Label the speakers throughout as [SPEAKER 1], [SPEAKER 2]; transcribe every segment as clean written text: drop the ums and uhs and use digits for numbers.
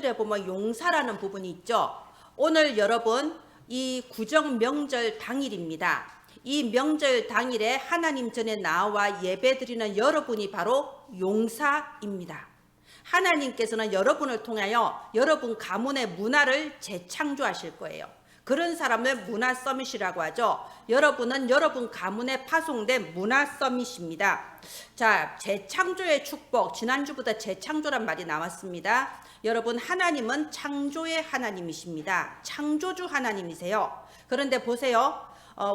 [SPEAKER 1] 4절에 보면 용사라는 부분이 있죠. 오늘 여러분 이 구정 명절 당일입니다. 이 명절 당일에 하나님 전에 나와 예배드리는 여러분이 바로 용사입니다. 하나님께서는 여러분을 통하여 여러분 가문의 문화를 재창조하실 거예요. 그런 사람을 문화 서밋이라고 하죠. 여러분은 여러분 가문에 파송된 문화 서밋입니다. 자, 재창조의 축복. 지난주부터 재창조란 말이 나왔습니다. 여러분, 하나님은 창조의 하나님이십니다. 창조주 하나님이세요. 그런데 보세요.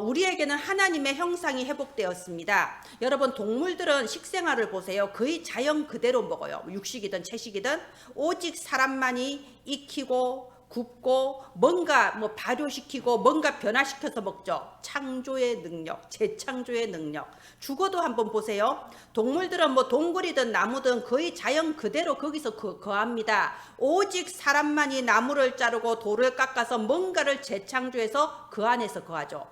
[SPEAKER 1] 우리에게는 하나님의 형상이 회복되었습니다. 여러분, 동물들은 식생활을 보세요. 거의 자연 그대로 먹어요. 육식이든 채식이든 오직 사람만이 익히고 굽고 뭔가 발효시키고 뭔가 변화시켜서 먹죠. 창조의 능력, 재창조의 능력. 죽어도 한번 보세요. 동물들은 동굴이든 나무든 거의 자연 그대로 거기서 거합니다. 오직 사람만이 나무를 자르고 돌을 깎아서 뭔가를 재창조해서 그 안에서 거하죠.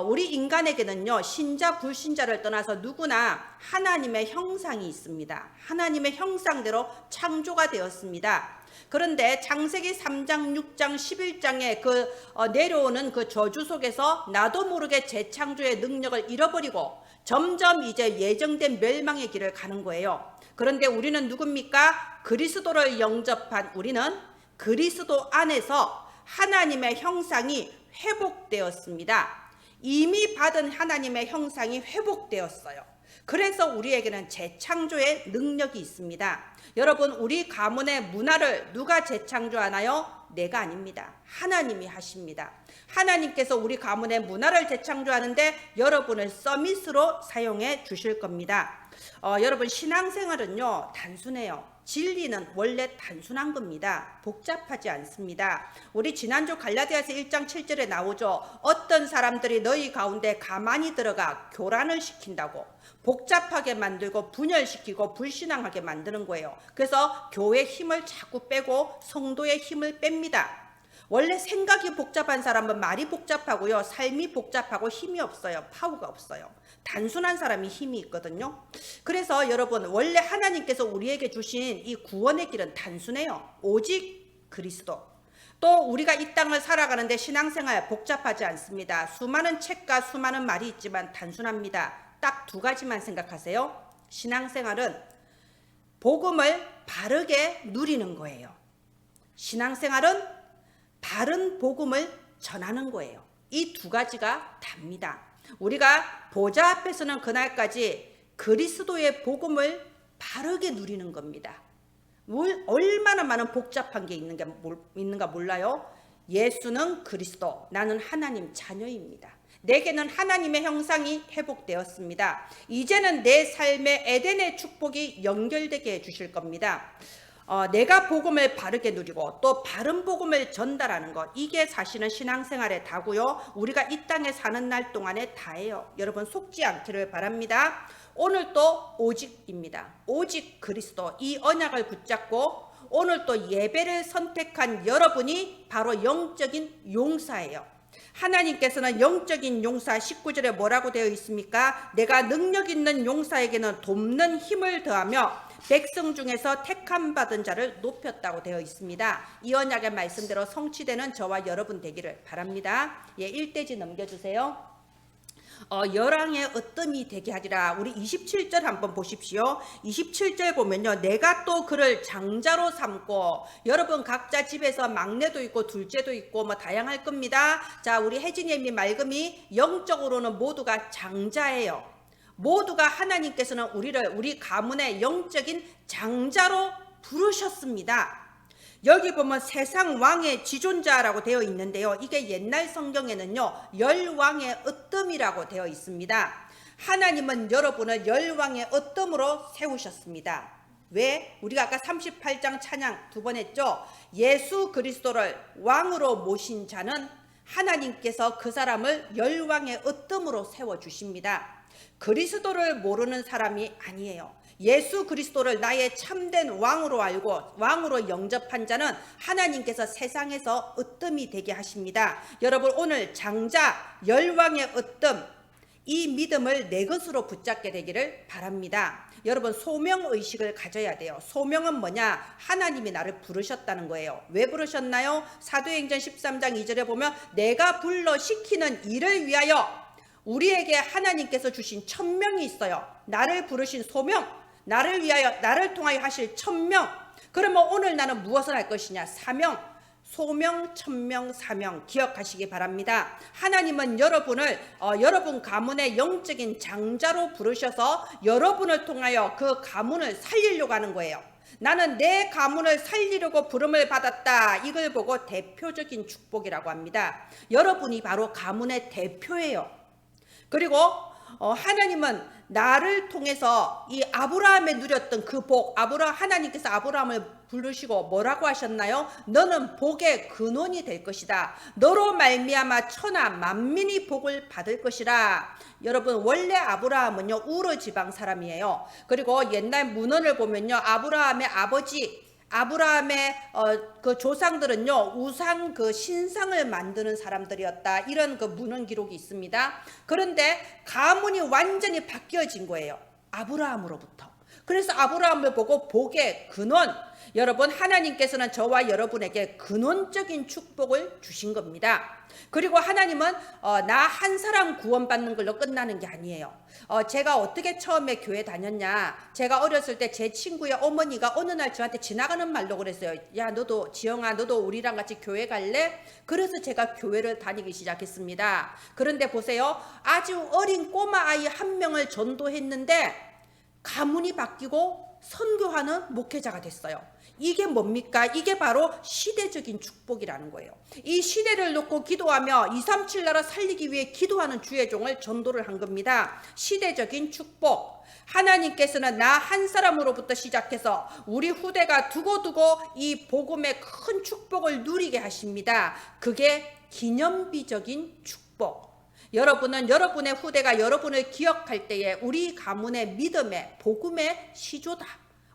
[SPEAKER 1] 우리 인간에게는요, 신자 불신자를 떠나서 누구나 하나님의 형상이 있습니다. 하나님의 형상대로 창조가 되었습니다. 그런데 창세기 3장, 6장, 11장에 내려오는 그 저주 속에서 나도 모르게 재창조의 능력을 잃어버리고 점점 이제 예정된 멸망의 길을 가는 거예요. 그런데 우리는 누굽니까? 그리스도를 영접한 우리는 그리스도 안에서 하나님의 형상이 회복되었습니다. 이미 받은 하나님의 형상이 회복되었어요. 그래서 우리에게는 재창조의 능력이 있습니다. 여러분, 우리 가문의 문화를 누가 재창조하나요? 내가 아닙니다. 하나님이 하십니다. 하나님께서 우리 가문의 문화를 재창조하는데 여러분을 서밋으로 사용해 주실 겁니다. 여러분, 신앙생활은요, 단순해요. 진리는 원래 단순한 겁니다. 복잡하지 않습니다. 우리 지난주 갈라디아서 1장 7절에 나오죠. 어떤 사람들이 너희 가운데 가만히 들어가 교란을 시킨다고 복잡하게 만들고 분열시키고 불신앙하게 만드는 거예요. 그래서 교회의 힘을 자꾸 빼고 성도의 힘을 뺍니다. 원래 생각이 복잡한 사람은 말이 복잡하고요, 삶이 복잡하고 힘이 없어요. 파워가 없어요. 단순한 사람이 힘이 있거든요. 그래서 여러분, 원래 하나님께서 우리에게 주신 이 구원의 길은 단순해요. 오직 그리스도. 또 우리가 이 땅을 살아가는데 신앙생활 복잡하지 않습니다. 수많은 책과 수많은 말이 있지만 단순합니다. 딱 두 가지만 생각하세요. 신앙생활은 복음을 바르게 누리는 거예요. 신앙생활은 바른 복음을 전하는 거예요. 이 두 가지가 답니다. 우리가 보좌 앞에서는 그날까지 그리스도의 복음을 바르게 누리는 겁니다. 얼마나 많은 복잡한 게 있는가 몰라요? 예수는 그리스도, 나는 하나님 자녀입니다. 내게는 하나님의 형상이 회복되었습니다. 이제는 내 삶의 에덴의 축복이 연결되게 해주실 겁니다. 내가 복음을 바르게 누리고 또 바른 복음을 전달하는 것, 이게 사실은 신앙생활의 다고요. 우리가 이 땅에 사는 날 동안에 다예요. 여러분, 속지 않기를 바랍니다. 오늘 또 오직입니다. 오직 그리스도, 이 언약을 붙잡고 오늘 또 예배를 선택한 여러분이 바로 영적인 용사예요. 하나님께서는 영적인 용사, 19절에 뭐라고 되어 있습니까? 내가 능력 있는 용사에게는 돕는 힘을 더하며 백성 중에서 택함 받은 자를 높였다고 되어 있습니다. 이 언약의 말씀대로 성취되는 저와 여러분 되기를 바랍니다. 1대지 넘겨주세요. 열왕의 으뜸이 되게 하리라. 우리 27절 한번 보십시오. 27절 보면요, 내가 또 그를 장자로 삼고, 여러분 각자 집에서 막내도 있고 둘째도 있고 다양할 겁니다. 자, 우리 혜진이 말금이 영적으로는 모두가 장자예요. 모두가 하나님께서는 우리 가문의 영적인 장자로 부르셨습니다. 여기 보면 세상 왕의 지존자라고 되어 있는데요. 이게 옛날 성경에는요, 열왕의 으뜸이라고 되어 있습니다. 하나님은 여러분을 열왕의 으뜸으로 세우셨습니다. 왜? 우리가 아까 38장 찬양 2번 했죠. 예수 그리스도를 왕으로 모신 자는 하나님께서 그 사람을 열왕의 으뜸으로 세워주십니다. 그리스도를 모르는 사람이 아니에요. 예수 그리스도를 나의 참된 왕으로 알고 왕으로 영접한 자는 하나님께서 세상에서 으뜸이 되게 하십니다. 여러분, 오늘 장자 열왕의 으뜸, 이 믿음을 내 것으로 붙잡게 되기를 바랍니다. 여러분, 소명의식을 가져야 돼요. 소명은 뭐냐? 하나님이 나를 부르셨다는 거예요. 왜 부르셨나요? 사도행전 13장 2절에 보면 내가 불러 시키는 일을 위하여 우리에게 하나님께서 주신 천명이 있어요. 나를 부르신 소명, 나를 위하여, 나를 통하여 하실 천명. 그러면 오늘 나는 무엇을 할 것이냐? 사명, 소명, 천명, 사명 기억하시기 바랍니다. 하나님은 여러분을 여러분 가문의 영적인 장자로 부르셔서 여러분을 통하여 그 가문을 살리려고 하는 거예요. 나는 내 가문을 살리려고 부름을 받았다. 이걸 보고 대표적인 축복이라고 합니다. 여러분이 바로 가문의 대표예요. 그리고 하나님은 나를 통해서 이 아브라함에 누렸던 그 복, 하나님께서 아브라함을 부르시고 뭐라고 하셨나요? 너는 복의 근원이 될 것이다. 너로 말미암아 천하 만민이 복을 받을 것이라. 여러분, 원래 아브라함은요 우르 지방 사람이에요. 그리고 옛날 문헌을 보면요 아브라함의 아버지, 아브라함의 그 조상들은요 우상 그 신상을 만드는 사람들이었다. 이런 그 문헌 기록이 있습니다. 그런데 가문이 완전히 바뀌어진 거예요, 아브라함으로부터. 그래서 아브라함을 보고 복의 근원, 여러분 하나님께서는 저와 여러분에게 근원적인 축복을 주신 겁니다. 그리고 하나님은 나 한 사람 구원받는 걸로 끝나는 게 아니에요. 제가 어떻게 처음에 교회 다녔냐, 제가 어렸을 때 제 친구의 어머니가 어느 날 저한테 지나가는 말로 그랬어요. 야, 너도 지영아, 너도 우리랑 같이 교회 갈래? 그래서 제가 교회를 다니기 시작했습니다. 그런데 보세요, 아주 어린 꼬마 아이 한 명을 전도했는데 가문이 바뀌고 선교하는 목회자가 됐어요. 이게 뭡니까? 이게 바로 시대적인 축복이라는 거예요. 이 시대를 놓고 기도하며 237 나라 살리기 위해 기도하는 주의 종을 전도를 한 겁니다. 시대적인 축복. 하나님께서는 나 한 사람으로부터 시작해서 우리 후대가 두고두고 이 복음의 큰 축복을 누리게 하십니다. 그게 기념비적인 축복. 여러분은 여러분의 후대가 여러분을 기억할 때에 우리 가문의 믿음의 복음의 시조다,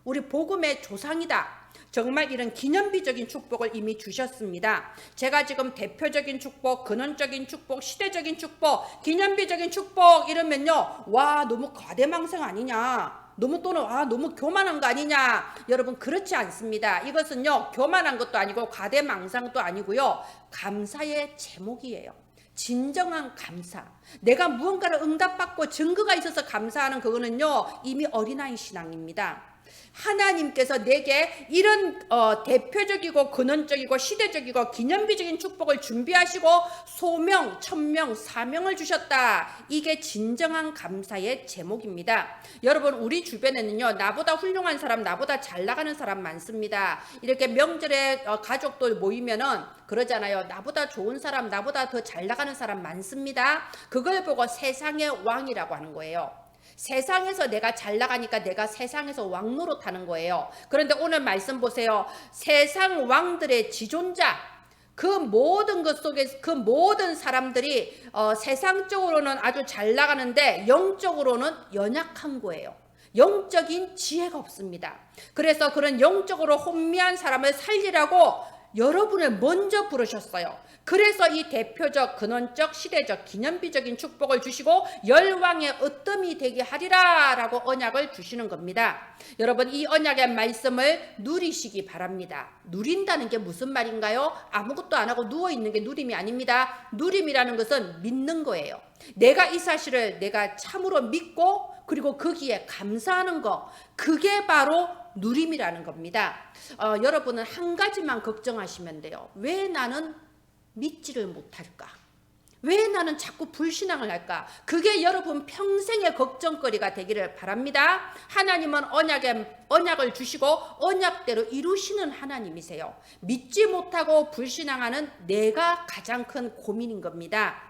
[SPEAKER 1] 우리 복음의 조상이다, 정말 이런 기념비적인 축복을 이미 주셨습니다. 제가 지금 대표적인 축복, 근원적인 축복, 시대적인 축복, 기념비적인 축복 이러면요, 와 너무 과대망상 아니냐, 너무 또는 너무 교만한 거 아니냐. 여러분, 그렇지 않습니다. 이것은요 교만한 것도 아니고 과대망상도 아니고요, 감사의 제목이에요. 진정한 감사. 내가 무언가를 응답받고 증거가 있어서 감사하는 그거는요 이미 어린아이 신앙입니다. 하나님께서 내게 이런 대표적이고 근원적이고 시대적이고 기념비적인 축복을 준비하시고 소명, 천명, 사명을 주셨다. 이게 진정한 감사의 제목입니다. 여러분, 우리 주변에는요 나보다 훌륭한 사람, 나보다 잘 나가는 사람 많습니다. 이렇게 명절에 가족들 모이면은 그러잖아요. 나보다 좋은 사람, 나보다 더 잘 나가는 사람 많습니다. 그걸 보고 세상의 왕이라고 하는 거예요. 세상에서 내가 잘 나가니까 내가 세상에서 왕 노릇하는 거예요. 그런데 오늘 말씀 보세요. 세상 왕들의 지존자, 그 모든 것 속에 그 모든 사람들이 세상적으로는 아주 잘 나가는데 영적으로는 연약한 거예요. 영적인 지혜가 없습니다. 그래서 그런 영적으로 혼미한 사람을 살리라고 여러분을 먼저 부르셨어요. 그래서 이 대표적, 근원적, 시대적, 기념비적인 축복을 주시고 열왕의 으뜸이 되게 하리라 라고 언약을 주시는 겁니다. 여러분, 이 언약의 말씀을 누리시기 바랍니다. 누린다는 게 무슨 말인가요? 아무것도 안 하고 누워있는 게 누림이 아닙니다. 누림이라는 것은 믿는 거예요. 내가 이 사실을 내가 참으로 믿고 그리고 거기에 감사하는 거, 그게 바로 누림이라는 겁니다. 여러분은 한 가지만 걱정하시면 돼요. 왜 나는 믿지를 못할까? 왜 나는 자꾸 불신앙을 할까? 그게 여러분 평생의 걱정거리가 되기를 바랍니다. 하나님은 언약을 주시고 언약대로 이루시는 하나님이세요. 믿지 못하고 불신앙하는 내가 가장 큰 고민인 겁니다.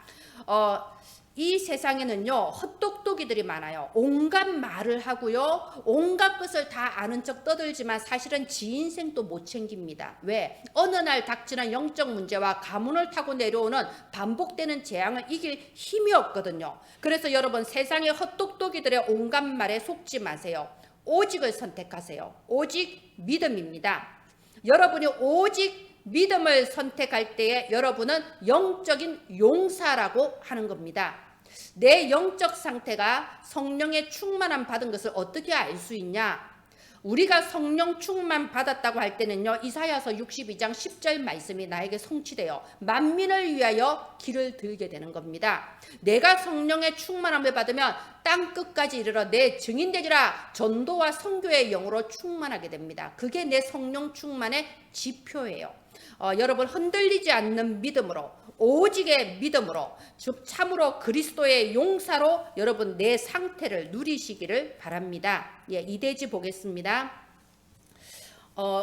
[SPEAKER 1] 이 세상에는요 헛똑똑이들이 많아요. 온갖 말을 하고요, 온갖 것을 다 아는 척 떠들지만 사실은 지 인생도 못 챙깁니다. 왜? 어느 날 닥치는 영적 문제와 가문을 타고 내려오는 반복되는 재앙을 이길 힘이 없거든요. 그래서 여러분, 세상의 헛똑똑이들의 온갖 말에 속지 마세요. 오직을 선택하세요. 오직 믿음입니다. 여러분이 오직 믿음을 선택할 때에 여러분은 영적인 용사라고 하는 겁니다. 내 영적 상태가 성령의 충만함 받은 것을 어떻게 알 수 있냐? 우리가 성령 충만 받았다고 할 때는요, 이사야서 62장 10절 말씀이 나에게 성취되어 만민을 위하여 길을 들게 되는 겁니다. 내가 성령의 충만함을 받으면 땅 끝까지 이르러 내 증인되리라. 전도와 선교의 영으로 충만하게 됩니다. 그게 내 성령 충만의 지표예요. 여러분, 흔들리지 않는 믿음으로, 오직의 믿음으로, 참으로 그리스도의 용사로 여러분 내 상태를 누리시기를 바랍니다. 예, 이대지 보겠습니다.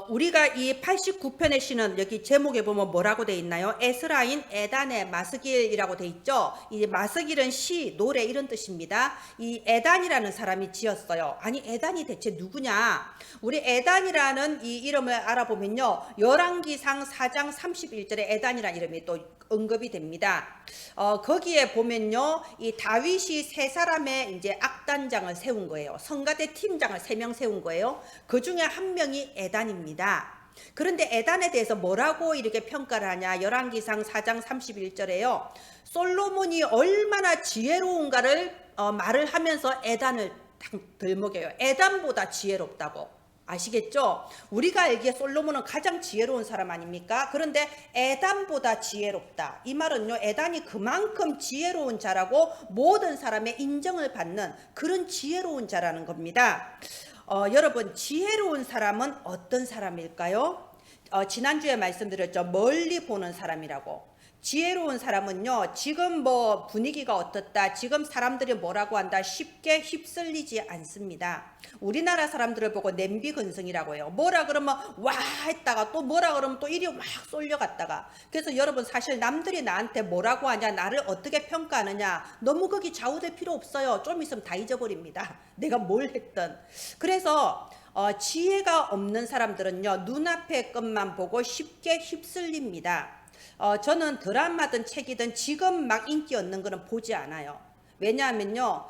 [SPEAKER 1] 우리가 이 89편의 시는 여기 제목에 보면 뭐라고 돼 있나요? 에스라인 에단의 마스길이라고 돼 있죠. 이 마스길은 시, 노래 이런 뜻입니다. 이 에단이라는 사람이 지었어요. 아니, 에단이 대체 누구냐? 우리 에단이라는 이 이름을 알아보면요, 열왕기상 4장 31절에 에단이라는 이름이 또 언급이 됩니다. 거기에 보면요, 이 다윗이 세 사람의 이제 악단장을 세운 거예요. 성가대 팀장을 3명 세운 거예요. 그 중에 한 명이 에단입니다. 그런데 에단에 대해서 뭐라고 이렇게 평가를 하냐? 열왕기상 4장 31절에요. 솔로몬이 얼마나 지혜로운가를 말을 하면서 에단을 딱 들먹여요. 에단보다 지혜롭다고. 아시겠죠? 우리가 알기에 솔로몬은 가장 지혜로운 사람 아닙니까? 그런데 에단보다 지혜롭다. 이 말은요, 에단이 그만큼 지혜로운 자라고 모든 사람의 인정을 받는 그런 지혜로운 자라는 겁니다. 여러분, 지혜로운 사람은 어떤 사람일까요? 지난주에 말씀드렸죠. 멀리 보는 사람이라고. 지혜로운 사람은요, 지금 뭐 분위기가 어떻다, 지금 사람들이 뭐라고 한다 쉽게 휩쓸리지 않습니다. 우리나라 사람들을 보고 냄비근성이라고 해요. 뭐라 그러면 와 했다가 또 뭐라 그러면 또 이리 막 쏠려갔다가. 그래서 여러분, 사실 남들이 나한테 뭐라고 하냐, 나를 어떻게 평가하느냐, 너무 거기 좌우될 필요 없어요. 좀 있으면 다 잊어버립니다. 내가 뭘 했든. 그래서 지혜가 없는 사람들은요, 눈앞의 것만 보고 쉽게 휩쓸립니다. 저는 드라마든 책이든 지금 막 인기 얻는 거는 보지 않아요. 왜냐하면요,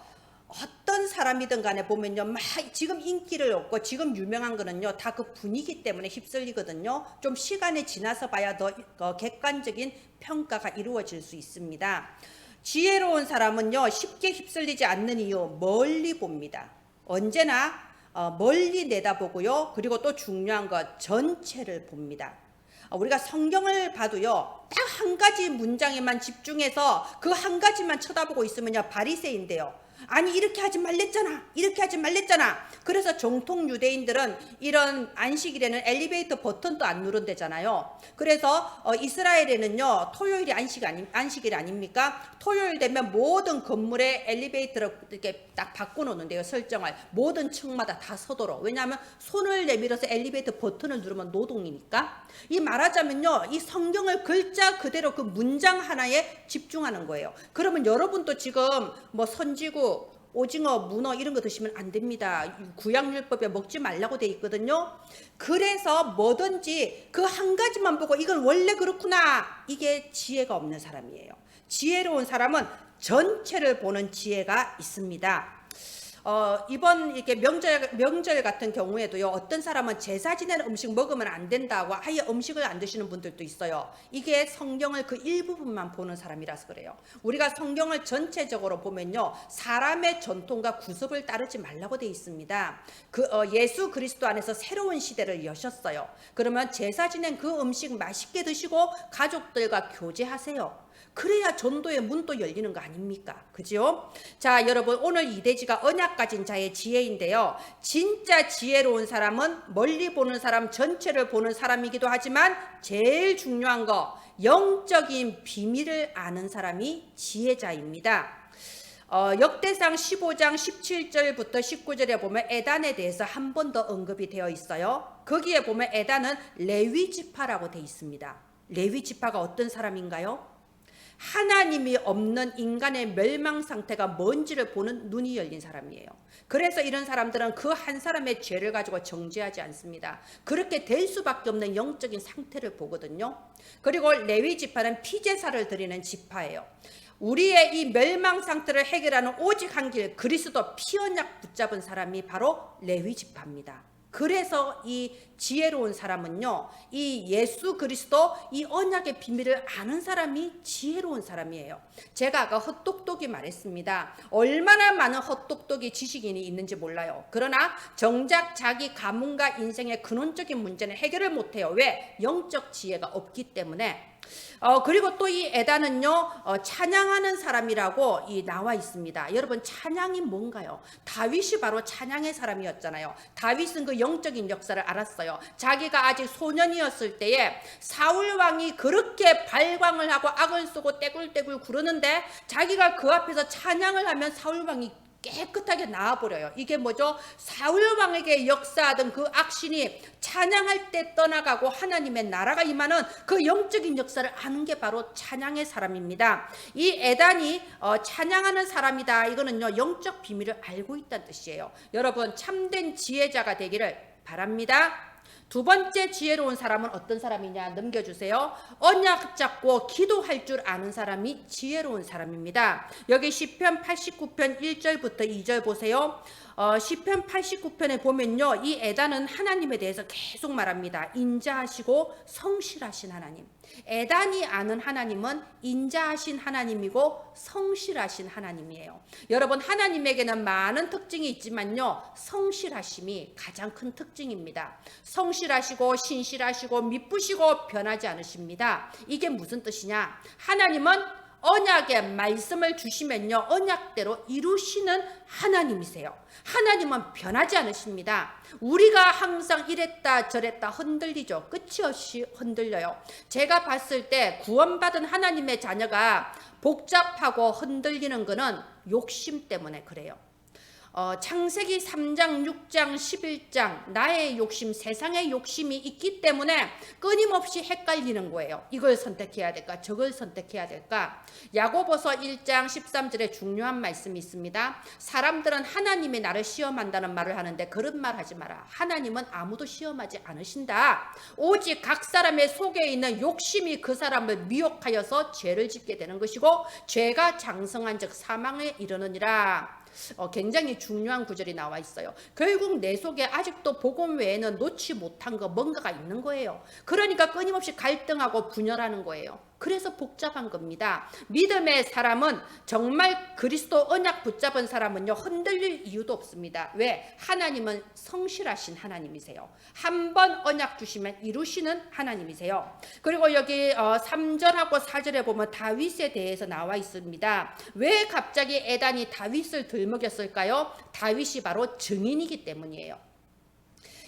[SPEAKER 1] 어떤 사람이든 간에 보면요, 막 지금 인기를 얻고 지금 유명한 거는요, 다 그 분위기 때문에 휩쓸리거든요. 좀 시간이 지나서 봐야 더 객관적인 평가가 이루어질 수 있습니다. 지혜로운 사람은요, 쉽게 휩쓸리지 않는 이유, 멀리 봅니다. 언제나 멀리 내다보고요, 그리고 또 중요한 것, 전체를 봅니다. 우리가 성경을 봐도요, 딱 한 가지 문장에만 집중해서 그 한 가지만 쳐다보고 있으면요, 바리새인데요. 아니, 이렇게 하지 말랬잖아, 이렇게 하지 말랬잖아. 그래서 정통 유대인들은 이런 안식일에는 엘리베이터 버튼도 안 누른대잖아요. 그래서 이스라엘에는요, 토요일이 안식일 아닙니까? 토요일 되면 모든 건물에 엘리베이터를 이렇게 딱 바꿔놓는데요, 설정을. 모든 층마다 다 서도록. 왜냐하면 손을 내밀어서 엘리베이터 버튼을 누르면 노동이니까. 이 말하자면요, 이 성경을 글자 그대로 그 문장 하나에 집중하는 거예요. 그러면 여러분도 지금 뭐 선지구, 오징어, 문어 이런 거 드시면 안 됩니다. 구약율법에 먹지 말라고 돼 있거든요. 그래서 뭐든지 그 한 가지만 보고 이건 원래 그렇구나, 이게 지혜가 없는 사람이에요. 지혜로운 사람은 전체를 보는 지혜가 있습니다. 이번 이렇게 명절 같은 경우에도요, 어떤 사람은 제사 지내는 음식 먹으면 안 된다고 아예 음식을 안 드시는 분들도 있어요. 이게 성경을 그 일부분만 보는 사람이라서 그래요. 우리가 성경을 전체적으로 보면요, 사람의 전통과 구습을 따르지 말라고 돼 있습니다. 예수 그리스도 안에서 새로운 시대를 여셨어요. 그러면 제사 지낸 그 음식 맛있게 드시고 가족들과 교제하세요. 그래야 전도의 문도 열리는 거 아닙니까? 그죠? 자, 여러분, 오늘 이대지가 언약 가진 자의 지혜인데요. 진짜 지혜로운 사람은 멀리 보는 사람, 전체를 보는 사람이기도 하지만 제일 중요한 거, 영적인 비밀을 아는 사람이 지혜자입니다. 역대상 15장 17절부터 19절에 보면 에단에 대해서 한 번 더 언급이 되어 있어요. 거기에 보면 에단은 레위 지파라고 되어 있습니다. 레위 지파가 어떤 사람인가요? 하나님이 없는 인간의 멸망 상태가 뭔지를 보는 눈이 열린 사람이에요. 그래서 이런 사람들은 그 한 사람의 죄를 가지고 정죄하지 않습니다. 그렇게 될 수밖에 없는 영적인 상태를 보거든요. 그리고 레위 지파는 피제사를 드리는 지파예요. 우리의 이 멸망 상태를 해결하는 오직 한 길, 그리스도 피 언약 붙잡은 사람이 바로 레위 지파입니다. 그래서 이 지혜로운 사람은요, 이 예수 그리스도 이 언약의 비밀을 아는 사람이 지혜로운 사람이에요. 제가 아까 헛똑똑이 말했습니다. 얼마나 많은 헛똑똑이 지식인이 있는지 몰라요. 그러나 정작 자기 가문과 인생의 근원적인 문제는 해결을 못해요. 왜? 영적 지혜가 없기 때문에. 그리고 또 이 에단은요, 찬양하는 사람이라고 나와 있습니다. 여러분, 찬양이 뭔가요? 다윗이 바로 찬양의 사람이었잖아요. 다윗은 그 영적인 역사를 알았어요. 자기가 아직 소년이었을 때에 사울 왕이 그렇게 발광을 하고 악을 쓰고 떼굴떼굴 구르는데 자기가 그 앞에서 찬양을 하면 사울 왕이 깨끗하게 나와버려요. 이게 뭐죠? 사울 왕에게 역사하던 그 악신이 찬양할 때 떠나가고 하나님의 나라가 임하는 그 영적인 역사를 아는 게 바로 찬양의 사람입니다. 이 에단이 찬양하는 사람이다. 이거는요, 영적 비밀을 알고 있다는 뜻이에요. 여러분, 참된 지혜자가 되기를 바랍니다. 두 번째 지혜로운 사람은 어떤 사람이냐 넘겨주세요. 언약 잡고 기도할 줄 아는 사람이 지혜로운 사람입니다. 여기 시편 89편 1절부터 2절 보세요. 시편 89편에 보면요, 이 에단은 하나님에 대해서 계속 말합니다. 인자하시고 성실하신 하나님. 에단이 아는 하나님은 인자하신 하나님이고 성실하신 하나님이에요. 여러분, 하나님에게는 많은 특징이 있지만요, 성실하심이 가장 큰 특징입니다. 성실하시고 신실하시고 미쁘시고 변하지 않으십니다. 이게 무슨 뜻이냐? 하나님은 언약의 말씀을 주시면요, 언약대로 이루시는 하나님이세요. 하나님은 변하지 않으십니다. 우리가 항상 이랬다 저랬다 흔들리죠. 끝이 없이 흔들려요. 제가 봤을 때 구원받은 하나님의 자녀가 복잡하고 흔들리는 것은 욕심 때문에 그래요. 창세기 3장, 6장, 11장 나의 욕심, 세상의 욕심이 있기 때문에 끊임없이 헷갈리는 거예요. 이걸 선택해야 될까? 저걸 선택해야 될까? 야고보서 1장 13절에 중요한 말씀이 있습니다. 사람들은 하나님이 나를 시험한다는 말을 하는데 그런 말 하지 마라. 하나님은 아무도 시험하지 않으신다. 오직 각 사람의 속에 있는 욕심이 그 사람을 미혹하여서 죄를 짓게 되는 것이고 죄가 장성한 즉 사망에 이르느니라. 굉장히 중요한 구절이 나와 있어요. 결국 내 속에 아직도 복음 외에는 놓지 못한 거 뭔가가 있는 거예요. 그러니까 끊임없이 갈등하고 분열하는 거예요. 그래서 복잡한 겁니다. 믿음의 사람은 정말 그리스도 언약 붙잡은 사람은요, 흔들릴 이유도 없습니다. 왜? 하나님은 성실하신 하나님이세요. 한 번 언약 주시면 이루시는 하나님이세요. 그리고 여기 3절하고 4절에 보면 다윗에 대해서 나와 있습니다. 왜 갑자기 에단이 다윗을 들먹였을까요? 다윗이 바로 증인이기 때문이에요.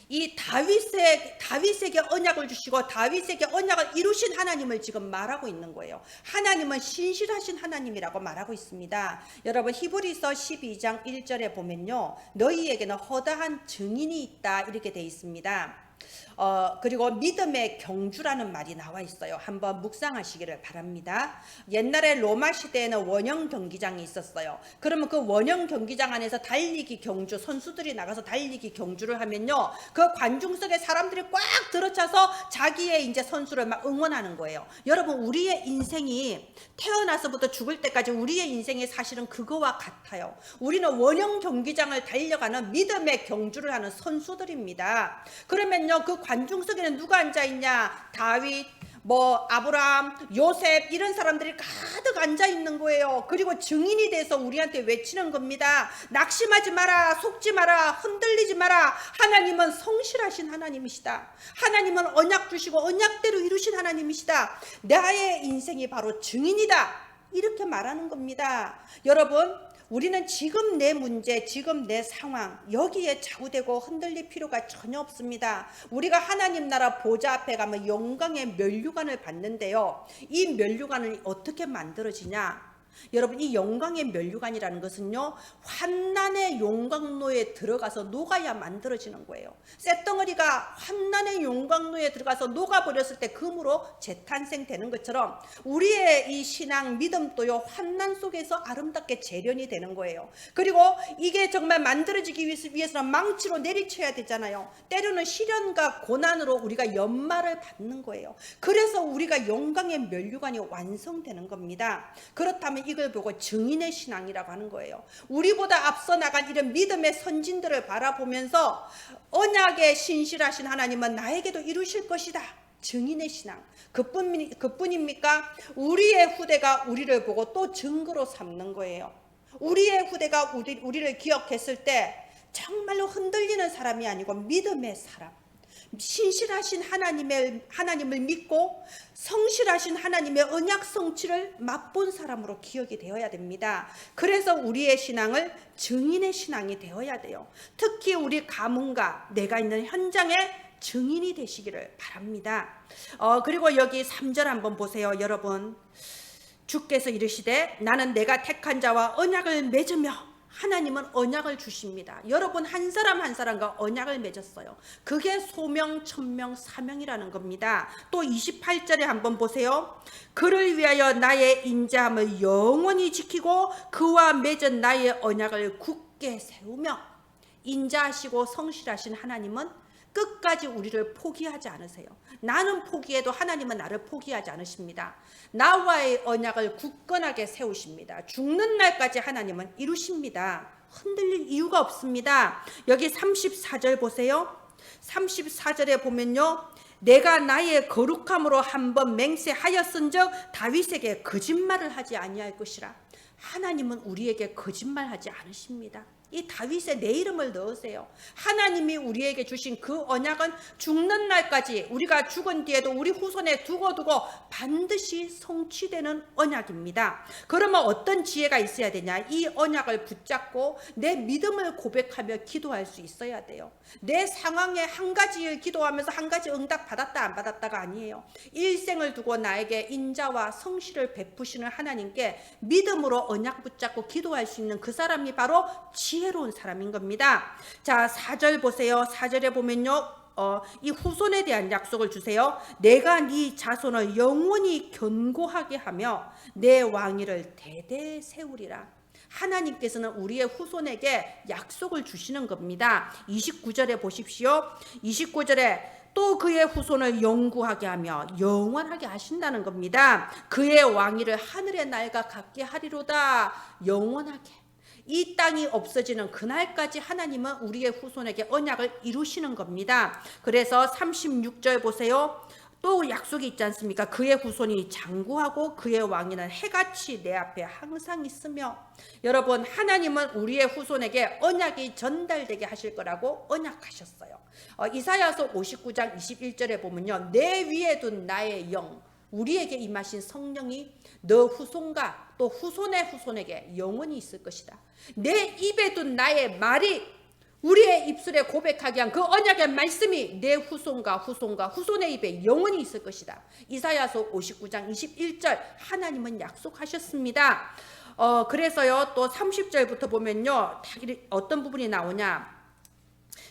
[SPEAKER 1] 이 다윗에게 언약을 주시고 다윗에게 언약을 이루신 하나님을 지금 말하고 있는 거예요. 하나님은 신실하신 하나님이라고 말하고 있습니다. 여러분, 히브리서 12장 1절에 보면요, 너희에게는 허다한 증인이 있다 이렇게 돼 있습니다. 그리고 믿음의 경주라는 말이 나와 있어요. 한번 묵상하시기를 바랍니다. 옛날에 로마 시대에는 원형 경기장이 있었어요. 그러면 그 원형 경기장 안에서 달리기 경주, 선수들이 나가서 달리기 경주를 하면요, 그 관중석에 사람들이 꽉 들어차서 자기의 이제 선수를 막 응원하는 거예요. 여러분, 우리의 인생이 태어나서부터 죽을 때까지 우리의 인생이 사실은 그거와 같아요. 우리는 원형 경기장을 달려가는 믿음의 경주를 하는 선수들입니다. 그러면요, 그 관중석에는 누가 앉아있냐? 다윗, 아브라함, 요셉 이런 사람들이 가득 앉아 있는 거예요. 그리고 증인이 돼서 우리한테 외치는 겁니다. 낙심하지 마라, 속지 마라, 흔들리지 마라. 하나님은 성실하신 하나님이시다. 하나님은 언약 주시고 언약대로 이루신 하나님이시다. 나의 인생이 바로 증인이다. 이렇게 말하는 겁니다. 여러분, 우리는 지금 내 문제, 지금 내 상황 여기에 좌우되고 흔들릴 필요가 전혀 없습니다. 우리가 하나님 나라 보좌 앞에 가면 영광의 면류관을 받는데요, 이 면류관을 어떻게 만들어지냐? 여러분, 이 영광의 면류관이라는 것은요, 환난의 용광로에 들어가서 녹아야 만들어지는 거예요. 쇳덩어리가 환난의 용광로에 들어가서 녹아버렸을 때 금으로 재탄생되는 것처럼 우리의 이 신앙 믿음도요, 환난 속에서 아름답게 재련이 되는 거예요. 그리고 이게 정말 만들어지기 위해서는 망치로 내리쳐야 되잖아요. 때로는 시련과 고난으로 우리가 연말을 받는 거예요. 그래서 우리가 영광의 면류관이 완성되는 겁니다. 그렇다면 이걸 보고 증인의 신앙이라고 하는 거예요. 우리보다 앞서 나간 이런 믿음의 선진들을 바라보면서 언약에 신실하신 하나님은 나에게도 이루실 것이다. 증인의 신앙. 그뿐입니까? 우리의 후대가 우리를 보고 또 증거로 삼는 거예요. 우리의 후대가 우리를 기억했을 때 정말로 흔들리는 사람이 아니고 믿음의 사람, 신실하신 하나님을 믿고 성실하신 하나님의 언약 성취를 맛본 사람으로 기억이 되어야 됩니다. 그래서 우리의 신앙을 증인의 신앙이 되어야 돼요. 특히 우리 가문과 내가 있는 현장에 증인이 되시기를 바랍니다. 그리고 여기 3절 한번 보세요. 여러분, 주께서 이르시되 나는 내가 택한 자와 언약을 맺으며, 하나님은 언약을 주십니다. 여러분 한 사람 한 사람과 언약을 맺었어요. 그게 소명, 천명, 사명이라는 겁니다. 또 28절에 한번 보세요. 그를 위하여 나의 인자함을 영원히 지키고 그와 맺은 나의 언약을 굳게 세우며. 인자하시고 성실하신 하나님은 끝까지 우리를 포기하지 않으세요. 나는 포기해도 하나님은 나를 포기하지 않으십니다. 나와의 언약을 굳건하게 세우십니다. 죽는 날까지 하나님은 이루십니다. 흔들릴 이유가 없습니다. 여기 34절 보세요. 34절에 보면요, 내가 나의 거룩함으로 한번 맹세하였은즉 다윗에게 거짓말을 하지 아니할 것이라. 하나님은 우리에게 거짓말하지 않으십니다. 이 다윗의 내 이름을 넣으세요. 하나님이 우리에게 주신 그 언약은 죽는 날까지, 우리가 죽은 뒤에도 우리 후손에 두고 반드시 성취되는 언약입니다. 그러면 어떤 지혜가 있어야 되냐? 이 언약을 붙잡고 내 믿음을 고백하며 기도할 수 있어야 돼요. 내 상황에 한 가지를 기도하면서 한 가지 응답 받았다 안 받았다가 아니에요. 일생을 두고 나에게 인자와 성실을 베푸시는 하나님께 믿음으로 언약 붙잡고 기도할 수 있는 그 사람이 바로 지혜로운 사람인 겁니다. 자, 4절 보세요. 4절에 보면요, 이 후손에 대한 약속을 주세요. 내가 네 자손을 영원히 견고하게 하며 내 왕위를 대대 세우리라. 하나님께서는 우리의 후손에게 약속을 주시는 겁니다. 29절에 보십시오. 29절에 또 그의 후손을 영구하게 하며 영원하게 하신다는 겁니다. 그의 왕위를 하늘의 날과 같게 하리로다. 영원하게. 이 땅이 없어지는 그날까지 하나님은 우리의 후손에게 언약을 이루시는 겁니다. 그래서 36절 보세요. 또 약속이 있지 않습니까? 그의 후손이 장구하고 그의 왕위는 해같이 내 앞에 항상 있으며. 여러분, 하나님은 우리의 후손에게 언약이 전달되게 하실 거라고 언약하셨어요. 이사야서 59장 21절에 보면요, 내 위에 둔 나의 영, 우리에게 임하신 성령이 너 후손과 또 후손의 후손에게 영원히 있을 것이다. 내 입에 둔 나의 말이, 우리의 입술에 고백하게 한 그 언약의 말씀이 내 후손과 후손의 입에 영원히 있을 것이다. 이사야서 59장 21절 하나님은 약속하셨습니다. 그래서요, 또 30절부터 보면요, 어떤 부분이 나오냐?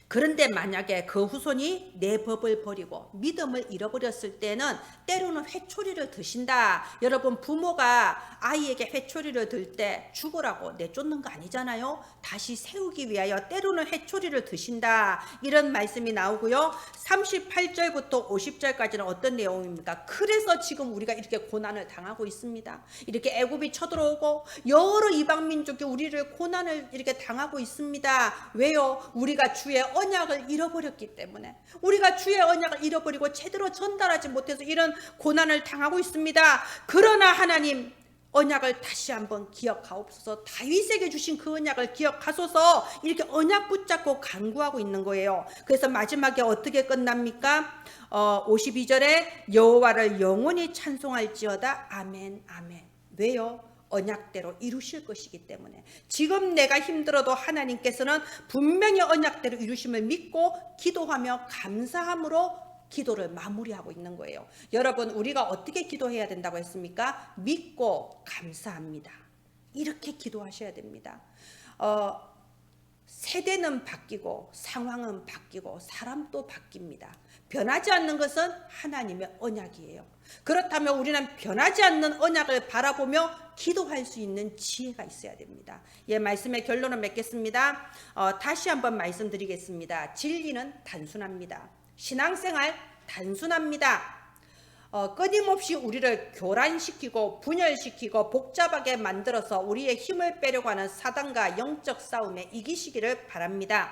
[SPEAKER 1] 그런데 만약에 그 후손이 내 법을 버리고 믿음을 잃어버렸을 때는 때로는 회초리를 드신다. 여러분, 부모가 아이에게 회초리를 들 때 죽으라고 내쫓는 거 아니잖아요. 다시 세우기 위하여 때로는 회초리를 드신다. 이런 말씀이 나오고요. 38절부터 50절까지는 어떤 내용입니까? 그래서 지금 우리가 이렇게 고난을 당하고 있습니다. 이렇게 애굽이 쳐들어오고 여러 이방 민족이 우리를 고난을 이렇게 당하고 있습니다. 왜요? 우리가 주의 언약을 잃어버렸기 때문에. 우리가 주의 언약을 잃어버리고 제대로 전달하지 못해서 이런 고난을 당하고 있습니다. 그러나 하나님, 언약을 다시 한번 기억하옵소서. 다윗에게 주신 그 언약을 기억하소서. 이렇게 언약 붙잡고 간구하고 있는 거예요. 그래서 마지막에 어떻게 끝납니까? 52절에 여호와를 영원히 찬송할지어다. 아멘 아멘. 왜요? 언약대로 이루실 것이기 때문에. 지금 내가 힘들어도 하나님께서는 분명히 언약대로 이루심을 믿고 기도하며 감사함으로 기도를 마무리하고 있는 거예요. 여러분, 우리가 어떻게 기도해야 된다고 했습니까? 믿고 감사합니다. 이렇게 기도하셔야 됩니다. 세대는 바뀌고 상황은 바뀌고 사람도 바뀝니다. 변하지 않는 것은 하나님의 언약이에요. 그렇다면 우리는 변하지 않는 언약을 바라보며 기도할 수 있는 지혜가 있어야 됩니다. 예, 말씀의 결론을 맺겠습니다. 다시 한번 말씀드리겠습니다. 진리는 단순합니다. 신앙생활 단순합니다. 끊임없이 우리를 교란시키고 분열시키고 복잡하게 만들어서 우리의 힘을 빼려고 하는 사단과 영적 싸움에 이기시기를 바랍니다.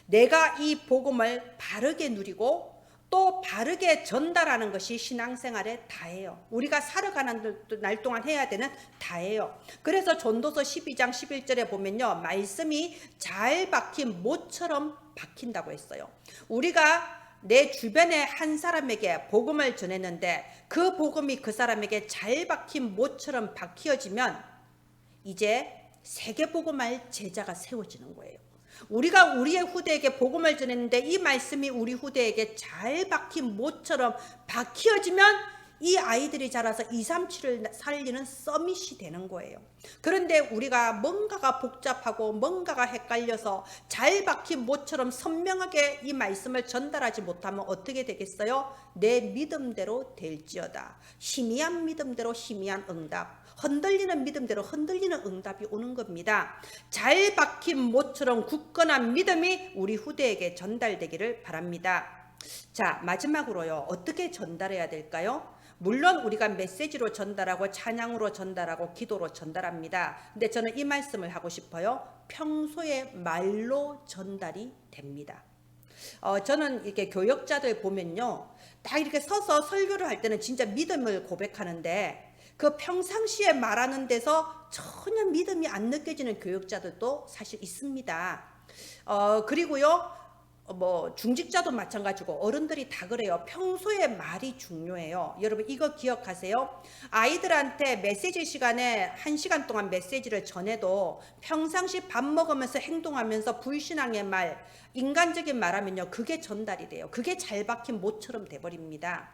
[SPEAKER 1] 내가 이 복음을 바르게 누리고 또 바르게 전달하는 것이 신앙생활의 다예요. 우리가 살아가는 날 동안 해야 되는 다예요. 그래서 전도서 12장 11절에 보면요, 말씀이 잘 박힌 못처럼 박힌다고 했어요. 우리가 내 주변의 한 사람에게 복음을 전했는데 그 복음이 그 사람에게 잘 박힌 못처럼 박혀지면 이제 세계복음할 제자가 세워지는 거예요. 우리가 우리의 후대에게 복음을 전했는데 이 말씀이 우리 후대에게 잘 박힌 못처럼 박혀지면 이 아이들이 자라서 237을 살리는 서밋이 되는 거예요. 그런데 우리가 뭔가가 복잡하고 뭔가가 헷갈려서 잘 박힌 못처럼 선명하게 이 말씀을 전달하지 못하면 어떻게 되겠어요? 내 믿음대로 될지어다. 희미한 믿음대로 희미한 응답, 흔들리는 믿음대로 흔들리는 응답이 오는 겁니다. 잘 박힌 못처럼 굳건한 믿음이 우리 후대에게 전달되기를 바랍니다. 자, 마지막으로요, 어떻게 전달해야 될까요? 물론 우리가 메시지로 전달하고 찬양으로 전달하고 기도로 전달합니다. 근데 저는 이 말씀을 하고 싶어요. 평소에 말로 전달이 됩니다. 저는 이렇게 교역자들 보면요, 다 이렇게 서서 설교를 할 때는 진짜 믿음을 고백하는데 그 평상시에 말하는 데서 전혀 믿음이 안 느껴지는 교역자들도 사실 있습니다. 그리고요, 중직자도 마찬가지고 어른들이 다 그래요. 평소에 말이 중요해요. 여러분 이거 기억하세요. 아이들한테 메시지 시간에 1시간 동안 메시지를 전해도 평상시 밥 먹으면서 행동하면서 불신앙의 말, 인간적인 말하면요, 그게 전달이 돼요. 그게 잘 박힌 못처럼 돼버립니다.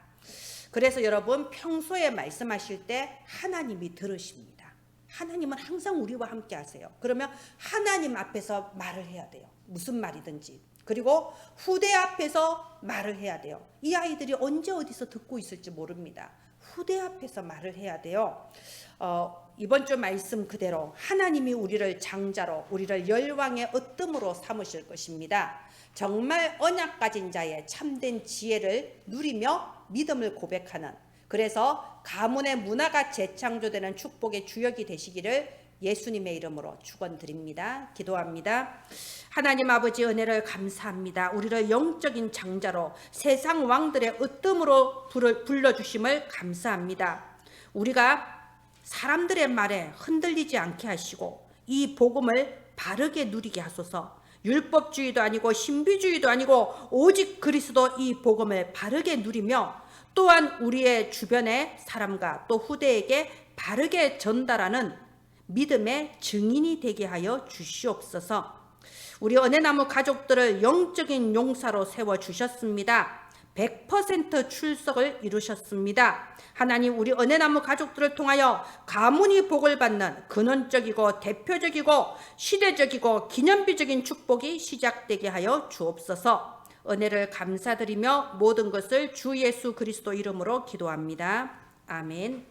[SPEAKER 1] 그래서 여러분 평소에 말씀하실 때 하나님이 들으십니다. 하나님은 항상 우리와 함께 하세요. 그러면 하나님 앞에서 말을 해야 돼요. 무슨 말이든지. 그리고 후대 앞에서 말을 해야 돼요. 이 아이들이 언제 어디서 듣고 있을지 모릅니다. 후대 앞에서 말을 해야 돼요. 이번 주 말씀 그대로 하나님이 우리를 장자로, 우리를 열왕의 으뜸으로 삼으실 것입니다. 정말 언약 가진 자의 참된 지혜를 누리며 믿음을 고백하는, 그래서 가문의 문화가 재창조되는 축복의 주역이 되시기를 예수님의 이름으로 축원드립니다. 기도합니다. 하나님 아버지, 은혜를 감사합니다. 우리를 영적인 장자로 세상 왕들의 으뜸으로 불러주심을 감사합니다. 우리가 사람들의 말에 흔들리지 않게 하시고 이 복음을 바르게 누리게 하소서. 율법주의도 아니고 신비주의도 아니고 오직 그리스도 이 복음을 바르게 누리며 또한 우리의 주변의 사람과 또 후대에게 바르게 전달하는 믿음의 증인이 되게 하여 주시옵소서. 우리 은혜나무 가족들을 영적인 용사로 세워주셨습니다. 100% 출석을 이루셨습니다. 하나님, 우리 은혜나무 가족들을 통하여 가문이 복을 받는 근원적이고 대표적이고 시대적이고 기념비적인 축복이 시작되게 하여 주옵소서. 은혜를 감사드리며 모든 것을 주 예수 그리스도 이름으로 기도합니다. 아멘.